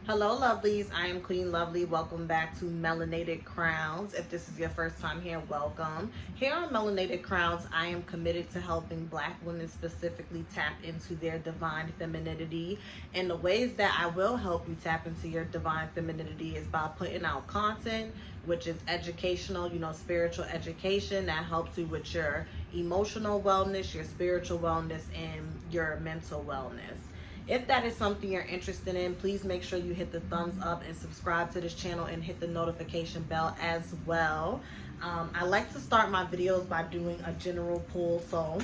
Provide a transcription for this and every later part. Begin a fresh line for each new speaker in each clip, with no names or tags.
Hello, lovelies. I am Queen Lovely. Welcome back to Melanated Crowns. If this is your first time here, welcome. Here on Melanated Crowns, I am committed to helping Black women specifically tap into their divine femininity. And the ways that I will help you tap into your divine femininity is by putting out content, which is educational, spiritual education that helps you with your emotional wellness, your spiritual wellness, and your mental wellness. If that is something you're interested in, please make sure you hit the thumbs up and subscribe to this channel and hit the notification bell as well. I like to start my videos by doing a general pull, so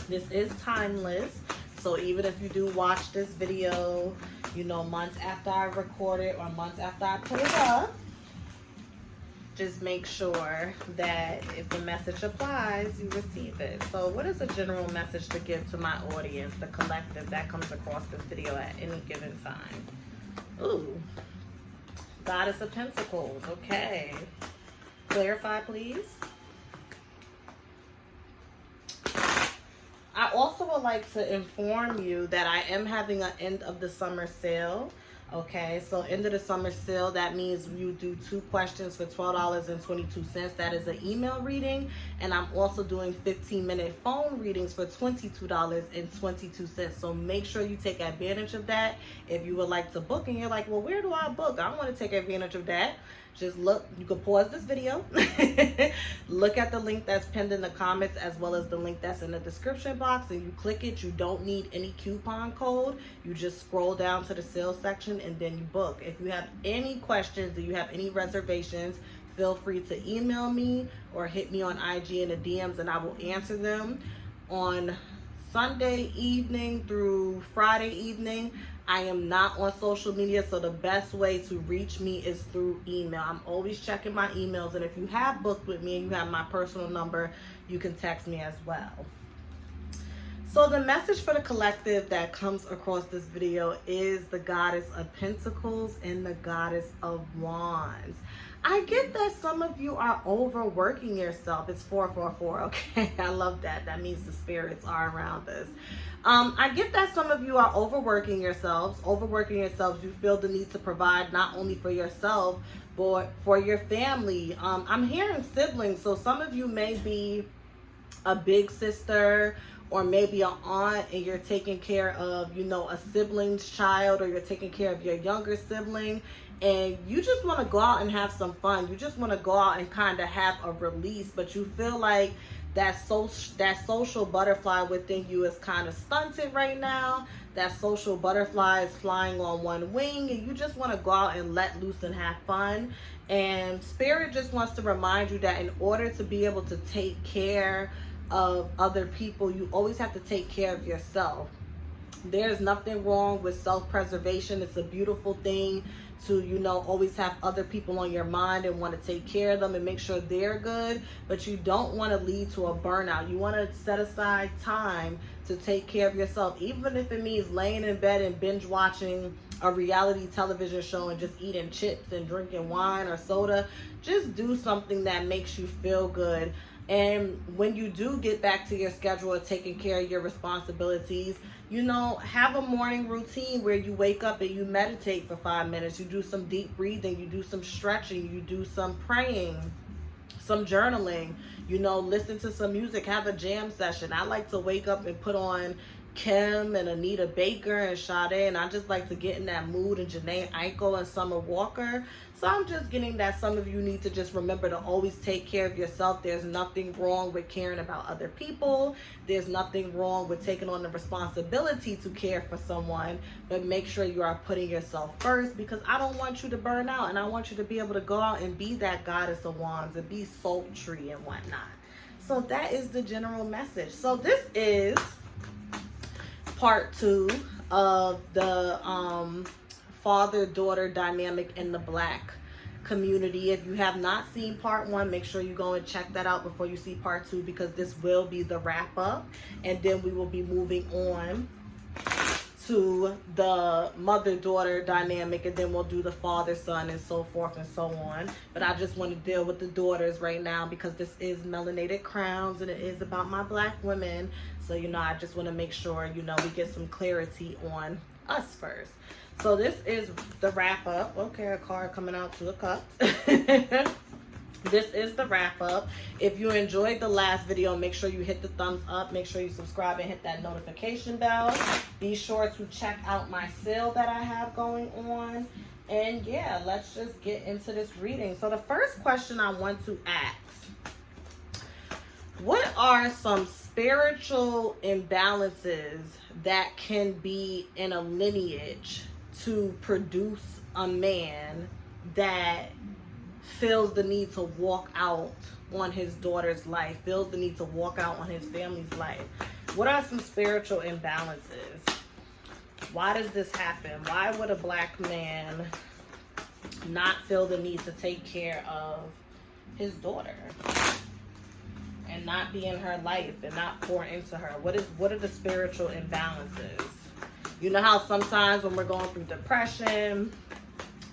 this is timeless. So even if you do watch this video, months after I record it or months after I put it up, just make sure that if the message applies, you receive it. So what is a general message to give to my audience, the collective that comes across this video at any given time? Ooh, Goddess of Pentacles. Okay. Clarify, please. I also would like to inform you that I am having an end of the summer sale. Okay, so end of the summer sale, that means you do 2 questions for $12.22. That is an email reading. And I'm also doing 15-minute phone readings for $22.22. So make sure you take advantage of that. If you would like to book and you're like, well, where do I book? I want to take advantage of that. Just look, you can pause this video, look at the link that's pinned in the comments as well as the link that's in the description box, and you click it. You don't need any coupon code. You just scroll down to the sales section and then you book. If you have any questions or you have any reservations, feel free to email me or hit me on IG in the DMs and I will answer them. On Sunday evening through Friday evening, I am not on social media, so the best way to reach me is through email. I'm always checking my emails, and if you have booked with me and you have my personal number, you can text me as well. So the message for the collective that comes across this video is the Goddess of Pentacles and the Goddess of Wands. I get that some of you are overworking yourself. It's 444, okay? I love that. That means the spirits are around us. I get that some of you are overworking yourselves. You feel the need to provide not only for yourself, but for your family. I'm hearing siblings, so some of you may be a big sister or maybe an aunt and you're taking care of, a sibling's child, or you're taking care of your younger sibling, and you just want to go out and have some fun. You just want to go out and kind of have a release, but you feel like that social butterfly within you is kind of stunted right now. That social butterfly is flying on one wing, and you just want to go out and let loose and have fun. And Spirit just wants to remind you that in order to be able to take care of other people, you always have to take care of yourself. There's nothing wrong with self-preservation. It's a beautiful thing to, always have other people on your mind and want to take care of them and make sure they're good, but you don't want to lead to a burnout. You want to set aside time to take care of yourself, even if it means laying in bed and binge watching a reality television show and just eating chips and drinking wine or soda. Just do something that makes you feel good. And when you do get back to your schedule of taking care of your responsibilities, have a morning routine where you wake up and you meditate for 5 minutes. You do some deep breathing, you do some stretching, you do some praying, some journaling, listen to some music, have a jam session. I like to wake up and put on Kim and Anita Baker and Sade, and I just like to get in that mood, and Janae Aiko and Summer Walker. So I'm just getting that some of you need to just remember to always take care of yourself. There's nothing wrong with caring about other people. There's nothing wrong with taking on the responsibility to care for someone, but make sure you are putting yourself first, because I don't want you to burn out, and I want you to be able to go out and be that Goddess of Wands and be sultry and whatnot. So that is the general message. So this is part 2 of the father-daughter dynamic in the Black community. If you have not seen part 1, make sure you go and check that out before you see part 2, because this will be the wrap up, and then we will be moving on to the mother-daughter dynamic, and then we'll do the father-son and so forth and so on. But I just want to deal with the daughters right now because this is Melanated Crowns and it is about my Black women. So, I just want to make sure, we get some clarity on us first. So this is the wrap up. Okay, a card coming out to a cup. This is the wrap up. If you enjoyed the last video, make sure you hit the thumbs up. Make sure you subscribe and hit that notification bell. Be sure to check out my sale that I have going on. And yeah, let's just get into this reading. So the first question I want to ask, what are some spiritual imbalances that can be in a lineage to produce a man that feels the need to walk out on his daughter's life, feels the need to walk out on his family's life? What are some spiritual imbalances? Why does this happen? Why would a black man not feel the need to take care of his daughter and not be in her life and not pour into her? What are the spiritual imbalances? You know how sometimes when we're going through depression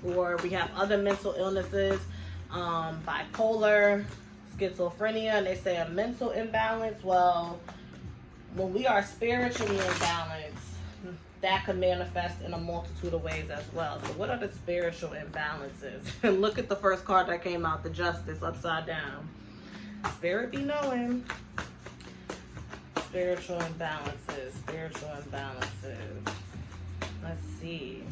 or we have other mental illnesses, bipolar, schizophrenia, and they say a mental imbalance. Well, when we are spiritually imbalanced, that could manifest in a multitude of ways as well. So what are the spiritual imbalances? And look at the first card that came out, the Justice, upside down. Spirit be knowing. Spiritual imbalances. Spiritual imbalances. Let's see.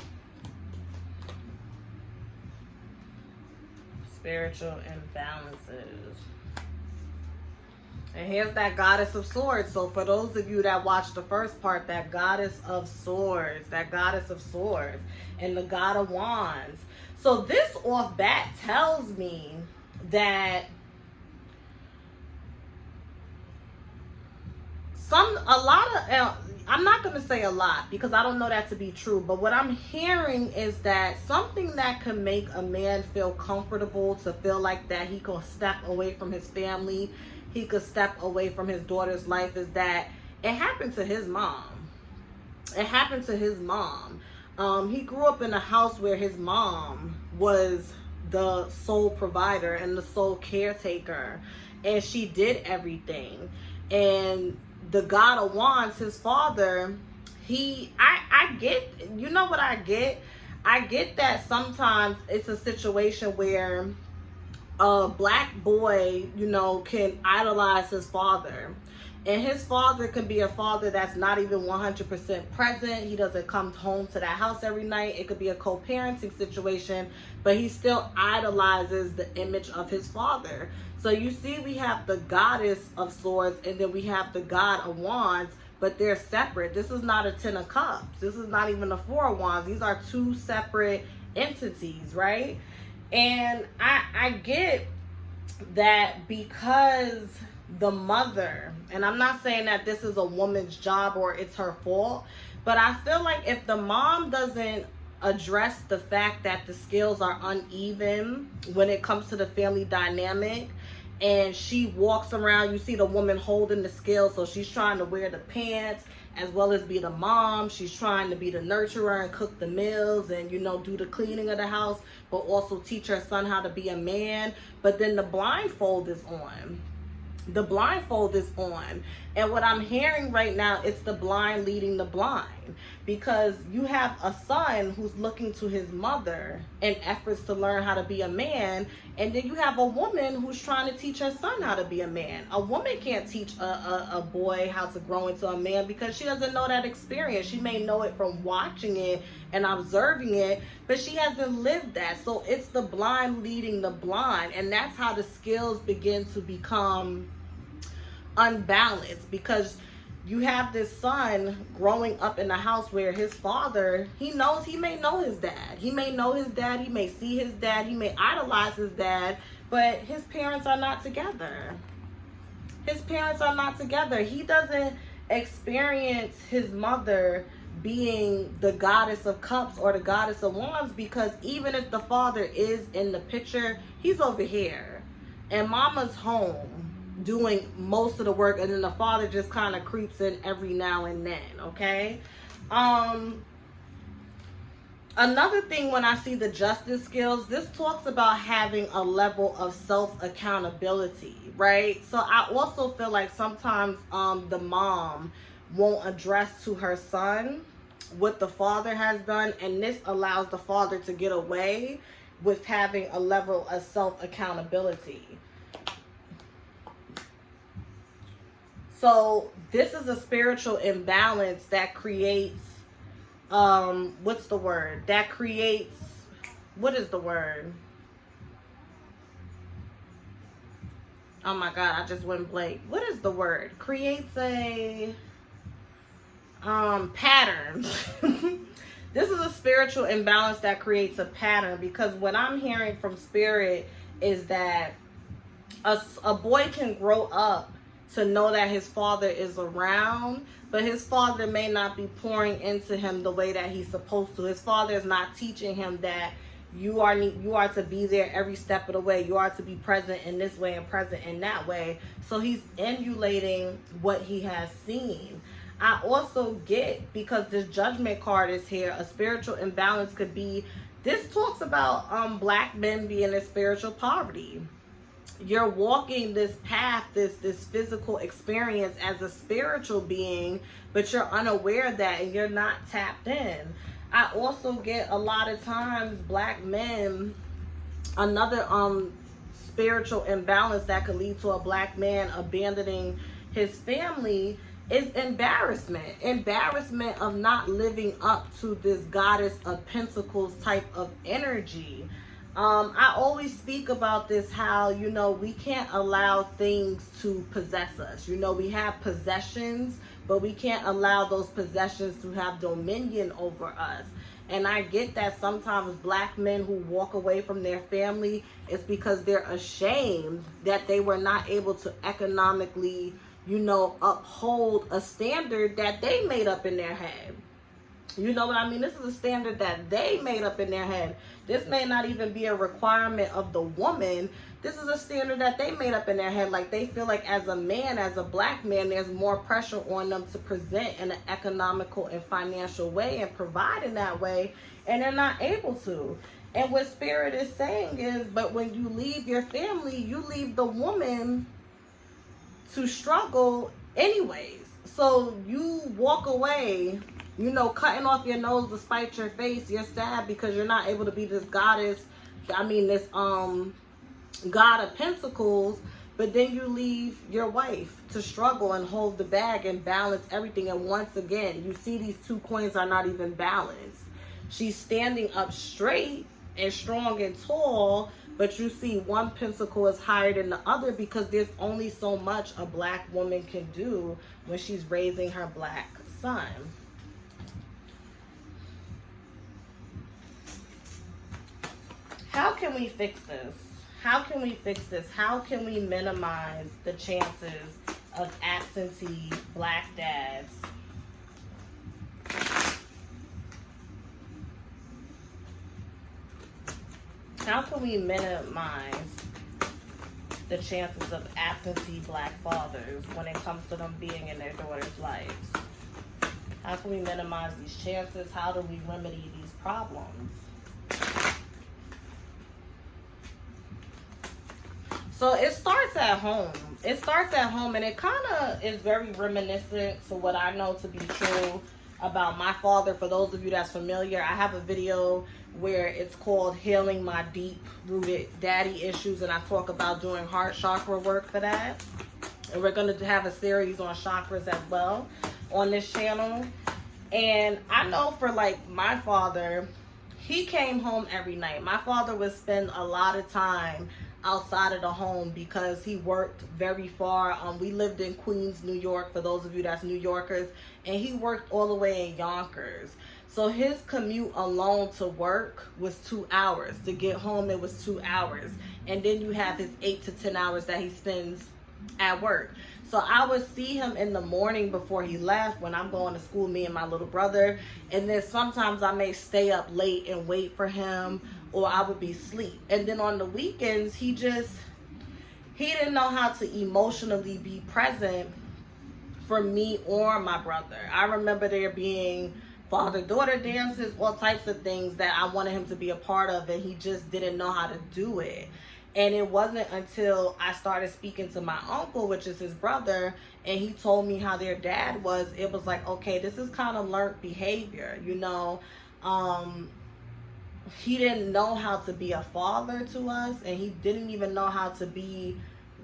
Spiritual imbalances. And here's that Goddess of Swords. So for those of you that watched the first part, that Goddess of Swords, that Goddess of Swords, and the God of Wands. So this off bat tells me that I'm not going to say a lot because I don't know that to be true, but what I'm hearing is that something that can make a man feel comfortable, to feel like that he can step away from his family, he could step away from his daughter's life, is that it happened to his mom. It happened to his mom. He grew up in a house where his mom was the sole provider and the sole caretaker, and she did everything. And the God of Wands, his father, I get, you know what I get? I get that sometimes it's a situation where a black boy, you know, can idolize his father. And his father can be a father that's not even 100% present. He doesn't come home to that house every night. It could be a co-parenting situation, but he still idolizes the image of his father. So you see, we have the Goddess of Swords and then we have the God of Wands, but they're separate. This is not a Ten of Cups. This is not even a Four of Wands. These are two separate entities, right? And I get that because the mother, and I'm not saying that this is a woman's job or it's her fault, but I feel like if the mom doesn't address the fact that the scales are uneven when it comes to the family dynamic, and she walks around, you see the woman holding the scale, so she's trying to wear the pants as well as be the mom. She's trying to be the nurturer and cook the meals and, you know, do the cleaning of the house, but also teach her son how to be a man. But then the blindfold is on. The blindfold is on. And what I'm hearing right now, it's the blind leading the blind, because you have a son who's looking to his mother in efforts to learn how to be a man, and then you have a woman who's trying to teach her son how to be a man. A woman can't teach a boy how to grow into a man because she doesn't know that experience. She may know it from watching it and observing it, but she hasn't lived that. So it's the blind leading the blind, and that's how the skills begin to become unbalanced, because you have this son growing up in a house where his father, he may know his dad. He may know his dad. He may see his dad. He may idolize his dad, but his parents are not together. His parents are not together. He doesn't experience his mother being the Goddess of Cups or the Goddess of Wands, because even if the father is in the picture, he's over here and mama's home doing most of the work, and then the father just kind of creeps in every now and then. Okay. Another thing, when I see the Justice skills, this talks about having a level of self-accountability, right? So I also feel like sometimes the mom won't address to her son what the father has done, and this allows the father to get away with having a level of self-accountability. So this is a spiritual imbalance that creates, what's the word? That creates, what is the word? Oh my God, I just went blank. What is the word? Creates a pattern. This is a spiritual imbalance that creates a pattern, because what I'm hearing from spirit is that a boy can grow up to know that his father is around, but his father may not be pouring into him the way that he's supposed to. His father is not teaching him that you are to be there every step of the way. You are to be present in this way and present in that way. So he's emulating what he has seen. I also get, because this judgment card is here, a spiritual imbalance could be, this talks about black men being in spiritual poverty. You're walking this path, this physical experience as a spiritual being, but you're unaware of that and you're not tapped in. I also get a lot of times black men, another spiritual imbalance that could lead to a black man abandoning his family is embarrassment of not living up to this goddess of pentacles type of energy. I always speak about this, how, you know, we can't allow things to possess us. You know, we have possessions, but we can't allow those possessions to have dominion over us. And I get that sometimes black men who walk away from their family is because they're ashamed that they were not able to economically, you know, uphold a standard that they made up in their head. You know what I mean? This is a standard that they made up in their head. This may not even be a requirement of the woman. This is a standard that they made up in their head. Like, they feel like as a man, as a black man, there's more pressure on them to present in an economical and financial way and provide in that way, and they're not able to. And what Spirit is saying is, but when you leave your family, you leave the woman to struggle anyways. So you walk away, you know, cutting off your nose to spite your face. You're sad because you're not able to be this goddess, this God of Pentacles, but then you leave your wife to struggle and hold the bag and balance everything. And once again, you see these two coins are not even balanced. She's standing up straight and strong and tall, but you see one pentacle is higher than the other, because there's only so much a black woman can do when she's raising her black son. How can we fix this? How can we fix this? How can we minimize the chances of absentee black dads? How can we minimize the chances of absentee black fathers when it comes to them being in their daughters' lives? How can we minimize these chances? How do we remedy these problems? So it starts at home. It starts at home, and it kind of is very reminiscent to what I know to be true about my father. For those of you that's familiar, I have a video where it's called Healing My Deep-Rooted Daddy Issues, and I talk about doing heart chakra work for that. And we're going to have a series on chakras as well on this channel. And I know for like my father, he came home every night. My father would spend a lot of time outside of the home because he worked very far. We lived in Queens, New York, for those of you that's New Yorkers, and he worked all the way in Yonkers. So his commute alone to work was 2 hours. To get home, it was 2 hours. And then you have his 8 to 10 hours that he spends at work. So I would see him in the morning before he left when I'm going to school, me and my little brother. And then sometimes I may stay up late and wait for him, or I would be asleep. And then on the weekends, he didn't know how to emotionally be present for me or my brother. I remember there being father-daughter dances, all types of things that I wanted him to be a part of, and he just didn't know how to do it. And it wasn't until I started speaking to my uncle, which is his brother, and he told me how their dad was, it was like, okay, this is kind of learned behavior, you know. He didn't know how to be a father to us, and he didn't even know how to be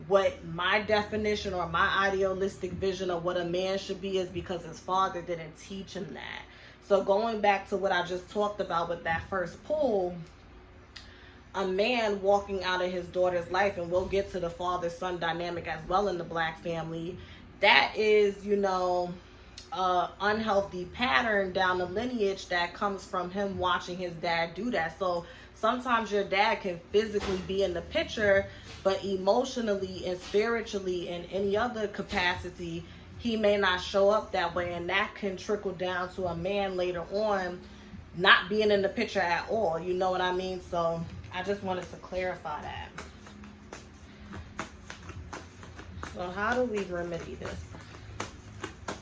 what my definition or my idealistic vision of what a man should be is, because his father didn't teach him that. So going back to what I just talked about with that first pull, a man walking out of his daughter's life, and we'll get to the father-son dynamic as well in the Black family, that is, you know, unhealthy pattern down the lineage that comes from him watching his dad do that. So sometimes your dad can physically be in the picture, but emotionally and spiritually and any other capacity, he may not show up that way, and that can trickle down to a man later on not being in the picture at all. You know what I mean? So I just wanted to clarify that. So how do we remedy this?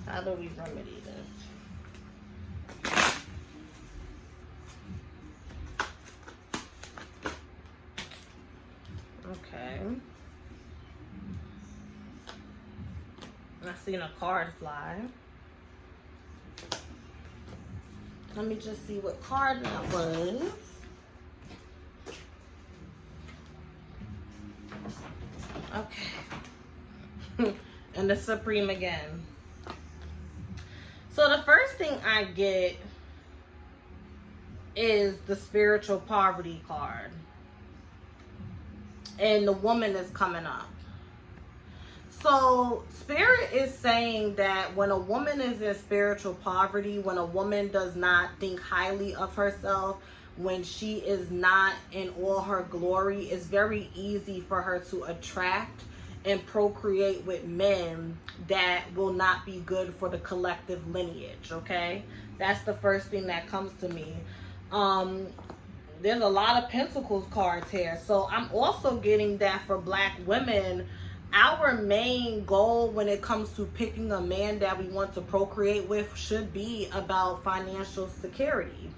How do we remedy this? Okay. I seen a card fly. Let me just see what card that was. Okay. And the Supreme again. So the first thing I get is the spiritual poverty card. And the woman is coming up. So Spirit is saying that when a woman is in spiritual poverty, when a woman does not think highly of herself, when she is not in all her glory, it's very easy for her to attract and procreate with men that will not be good for the collective lineage, okay? That's the first thing that comes to me. There's a lot of Pentacles cards here. So I'm also getting that for Black women, our main goal when it comes to picking a man that we want to procreate with should be about financial security.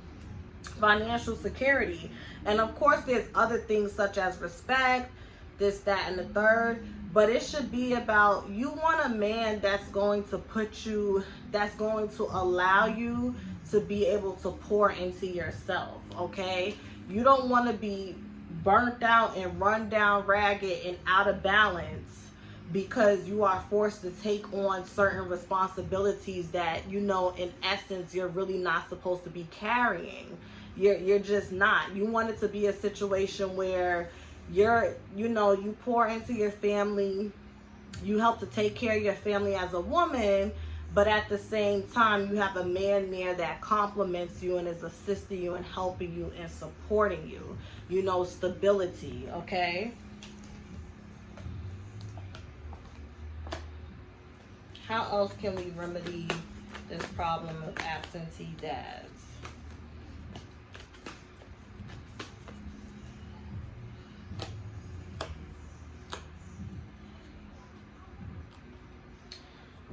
Financial security. And of course, there's other things such as respect, this, that, and the third. But it should be about, you want a man that's going to put you, that's going to allow you to be able to pour into yourself, okay? You don't want to be burnt out and run down ragged and out of balance because you are forced to take on certain responsibilities that, you know, in essence, you're really not supposed to be carrying. You're just not. You want it to be a situation where you're, you know, you pour into your family, you help to take care of your family as a woman, but at the same time, you have a man there that compliments you and is assisting you and helping you and supporting you. You know, stability, okay? How else can we remedy this problem of absentee dads?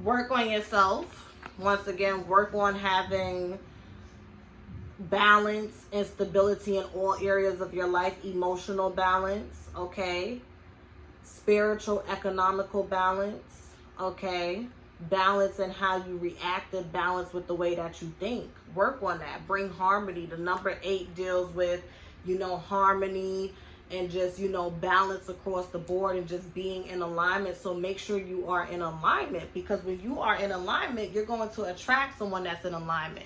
Work on yourself. Once again, work on having balance and stability in all areas of your life. Emotional balance, okay? Spiritual, economical balance, okay? Balance in how you react and balance with the way that you think. Work on that. Bring harmony. The number 8 deals with, you know, harmony and just, you know, balance across the board and just being in alignment. So make sure you are in alignment, because when you are in alignment, you're going to attract someone that's in alignment.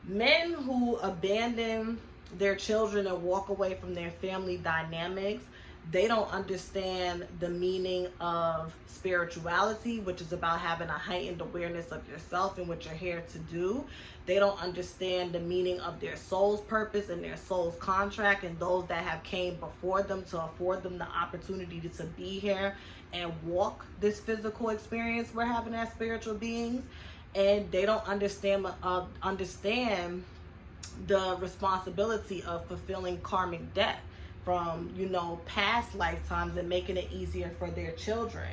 Men who abandon their children and walk away from their family dynamics, they don't understand the meaning of spirituality, which is about having a heightened awareness of yourself and what you're here to do. They don't understand the meaning of their soul's purpose and their soul's contract, and those that have came before them to afford them the opportunity to be here and walk this physical experience we're having as spiritual beings. And they don't understand the responsibility of fulfilling karmic debt from, you know, past lifetimes and making it easier for their children.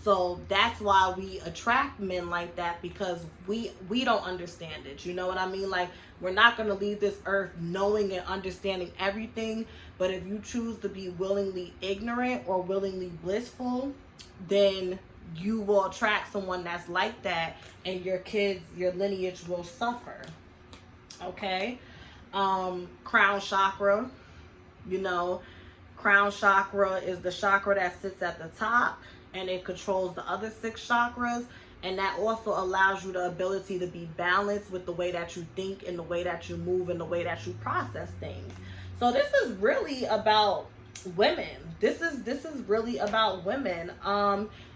So that's why we attract men like that, because we don't understand it. You know what I mean? Like, we're not going to leave this earth knowing and understanding everything. But if you choose to be willingly ignorant or willingly blissful, then you will attract someone that's like that, and your kids, your lineage will suffer. Okay? Crown chakra, you know, crown chakra is the chakra that sits at the top, and it controls the other 6 chakras. And that also allows you the ability to be balanced with the way that you think and the way that you move and the way that you process things. So this is really about women. This is really about women.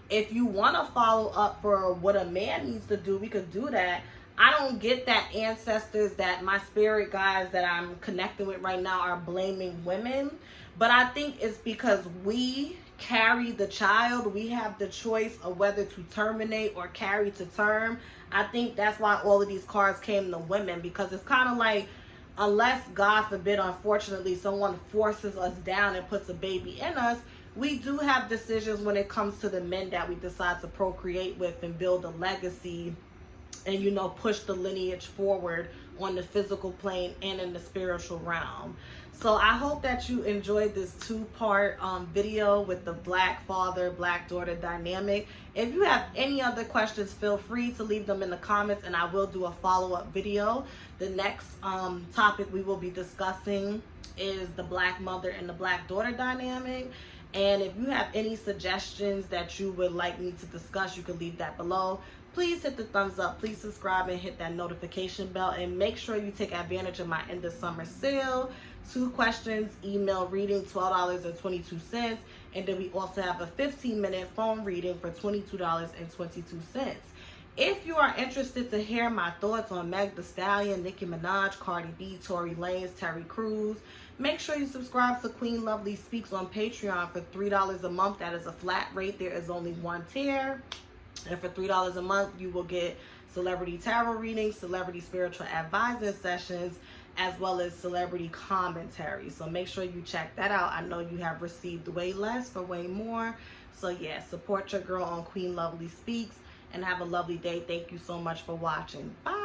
If you want to follow up for what a man needs to do, we could do that. I don't get that ancestors, that my spirit guides that I'm connecting with right now are blaming women. But I think it's because we carry the child. We have the choice of whether to terminate or carry to term. I think that's why all of these cards came to women, because it's kind of like, unless, God forbid, unfortunately, someone forces us down and puts a baby in us, we do have decisions when it comes to the men that we decide to procreate with and build a legacy and, you know, push the lineage forward on the physical plane and in the spiritual realm. So I hope that you enjoyed this 2-part video with the black father, black daughter dynamic. If you have any other questions, feel free to leave them in the comments, and I will do a follow-up video. The next topic we will be discussing is the black mother and the black daughter dynamic. And if you have any suggestions that you would like me to discuss, you can leave that below. Please hit the thumbs up, please subscribe, and hit that notification bell, and make sure you take advantage of my end of summer sale. 2 questions, email reading, $12.22. And then we also have a 15-minute phone reading for $22.22. If you are interested to hear my thoughts on Meg Thee Stallion, Nicki Minaj, Cardi B, Tory Lanez, Terry Crews, make sure you subscribe to Queen Lovely Speaks on Patreon for $3 a month. That is a flat rate. There is only 1 tier. And for $3 a month, you will get celebrity tarot readings, celebrity spiritual advisor sessions, as well as celebrity commentary. So make sure you check that out. I know you have received way less for way more. So yeah, support your girl on Queen Lovely Speaks, and have a lovely day. Thank you so much for watching. Bye.